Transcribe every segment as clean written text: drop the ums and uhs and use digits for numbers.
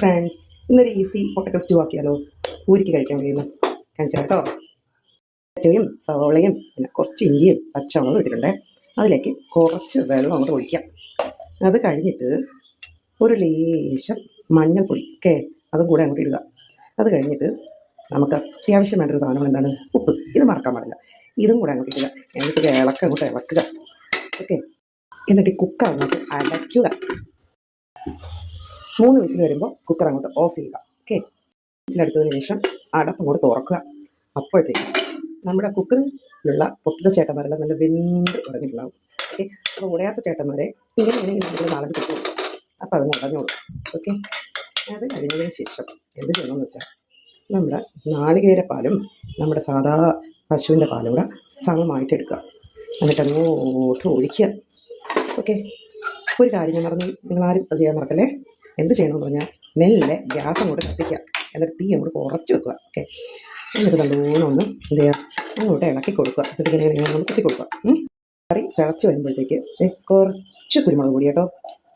Friends, ഇന്നൊരു easy potato stew ആക്കിയാലോ? ഊരിക്ക് കഴിക്കാൻ കഴിയുന്നു. കാണിച്ചാൽ കേട്ടോ. പൊട്ടറ്റോയും സവോളയും പിന്നെ കുറച്ച് ഇഞ്ചിയും പച്ചമുളകും ഇട്ടിട്ടുണ്ട്. അതിലേക്ക് കുറച്ച് വെള്ളം അങ്ങോട്ട് ഒഴിക്കാം. അത് കഴിഞ്ഞിട്ട് ഒരു ലേശം മഞ്ഞൾപ്പൊടി അതും കൂടെ അങ്ങോട്ട് ഇടുക. അത് കഴിഞ്ഞിട്ട് നമുക്ക് അത്യാവശ്യം വേണ്ടൊരു സാധനം എന്താണ്? ഉപ്പ്. ഇത് മറക്കാൻ പാടില്ല. ഇതും കൂടെ അങ്ങോട്ട് ഇടുക. എന്നിട്ട് അങ്ങോട്ട് ഇളക്കുക. എന്നിട്ട് കുക്കർ അങ്ങോട്ട് അടയ്ക്കുക. 3 വിസിൽ വരുമ്പോൾ കുക്കർ അങ്ങോട്ട് ഓഫ് ചെയ്യുക. വിസിലടിച്ചതിന് ശേഷം അടപ്പ് അങ്ങോട്ട് തുറക്കുക. അപ്പോഴത്തേക്ക് നമ്മുടെ കുക്കറിലുള്ള പൊട്ടറ്റോ ചേട്ടന്മാരെല്ലാം നല്ല വെന്ത് ഉടഞ്ഞിട്ടുണ്ടാവും. അപ്പോൾ ഉടയാത്ത ചേട്ടന്മാരെ ഇങ്ങനെ നാളെ കിട്ടും. അപ്പോൾ അത് ഉടഞ്ഞോളും. അത് കഴിഞ്ഞതിന് ശേഷം എന്ത് ചെയ്യണമെന്ന് വെച്ചാൽ നമ്മുടെ നാളികേരപ്പാലും നമ്മുടെ സാധാ പശുവിൻ്റെ പാലും കൂടെ സമമായിട്ട് എടുക്കുക. എന്നിട്ട് അങ്ങോട്ട് ഒഴിക്കുക. ഒരു കാര്യം ഞാൻ പറഞ്ഞു, നിങ്ങളാരും അത് ചെയ്യാൻ മറക്കല്ലേ. എന്ത് ചെയ്യണമെന്ന് പറഞ്ഞാൽ മെല്ലെ ഗ്യാസ് അങ്ങോട്ട് കത്തിക്കുക. എന്നിട്ട് തീ അങ്ങോട്ട് കുറച്ച് വെക്കുക. എന്നിട്ട് നല്ലോണം ഒന്ന് എന്ത് ചെയ്യുക, അങ്ങോട്ട് ഇളക്കി കൊടുക്കുക. എന്നിട്ട് ഇങ്ങനെ ഒന്ന് കുത്തി കൊടുക്കുക. കറി തിളച്ച് വരുമ്പോഴത്തേക്ക് കുറച്ച് കുരുമുളക് പൊടി കേട്ടോ.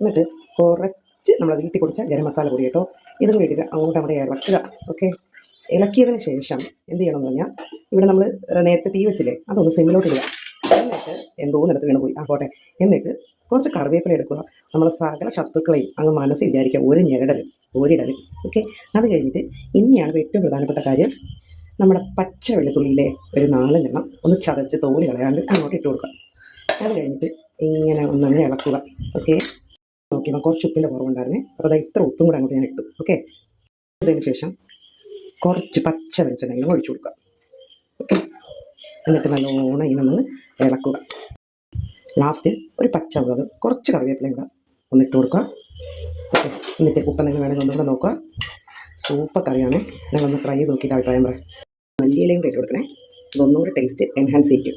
എന്നിട്ട് കുറച്ച് നമ്മൾ വീട്ടിൽ പൊടിച്ച ഗരം മസാല പൊടി കേട്ടോ. ഇതും കൂടിയിട്ട് അങ്ങോട്ട് ഇളക്കുക. ഇളക്കിയതിന് ശേഷം എന്ത് ചെയ്യണമെന്ന് പറഞ്ഞാൽ ഇവിടെ നമ്മൾ നേരത്തെ തീ വെച്ചില്ലേ, അതൊന്ന് സിമ്മിലോട്ട് ഇടുക. എന്നിട്ട് എന്തോ നിലത്ത് വീണ് പോയി ആകോട്ടെ. എന്നിട്ട് കുറച്ച് കറിവേപ്പില എടുക്കുക. നമ്മൾ സകല ശത്രുക്കളെയും അങ്ങ് മനസ്സിൽ വിചാരിക്കുക. ഒരിടൽ. അത് കഴിഞ്ഞിട്ട് ഇനിയാണ് ഏറ്റവും പ്രധാനപ്പെട്ട കാര്യം, നമ്മുടെ പച്ച വെളുത്തുള്ളിയിലെ ഒരു 4 എണ്ണം ഒന്ന് ചതച്ച് തോല് കളയാണ്ട് അങ്ങോട്ട് ഇട്ട് കൊടുക്കുക. അത് കഴിഞ്ഞിട്ട് ഇങ്ങനെ ഒന്നങ്ങനെ ഇളക്കുക. നോക്കിയപ്പോൾ കുറച്ച് ഉപ്പിൻ്റെ കുറവുണ്ടായിരുന്നേ. അപ്പോൾ അത് ഇത്ര ഉപ്പും കൂടെ അങ്ങോട്ട് ഞാൻ ഇട്ടു. അതിന് ശേഷം കുറച്ച് പച്ച വെളിച്ചെണ്ണ ഒഴിച്ചു കൊടുക്കുക. എന്നിട്ട് നല്ലോണം ഇങ്ങനെ ഇളക്കുക. ലാസ്റ്റ് ഒരു പച്ചമുളക് കുറച്ച് കറിവേപ്പിലയും കൂടെ ഒന്നിട്ട് കൊടുക്കുക. എന്നിട്ട് ഉപ്പെന്തെങ്കിലും വേണമെങ്കിൽ ഒന്നുകൂടെ നോക്കുക. സൂപ്പർ കറിയാണ്. ഞങ്ങളൊന്ന് ട്രൈ ചെയ്ത് നോക്കിയിട്ട് അഭിപ്രായം പറയാം. മല്ലിയിലയും കൂടെ ഇട്ട് കൊടുക്കണേ. ഇതൊന്നുകൂടി ടേസ്റ്റ് എൻഹാൻസ് ചെയ്യും.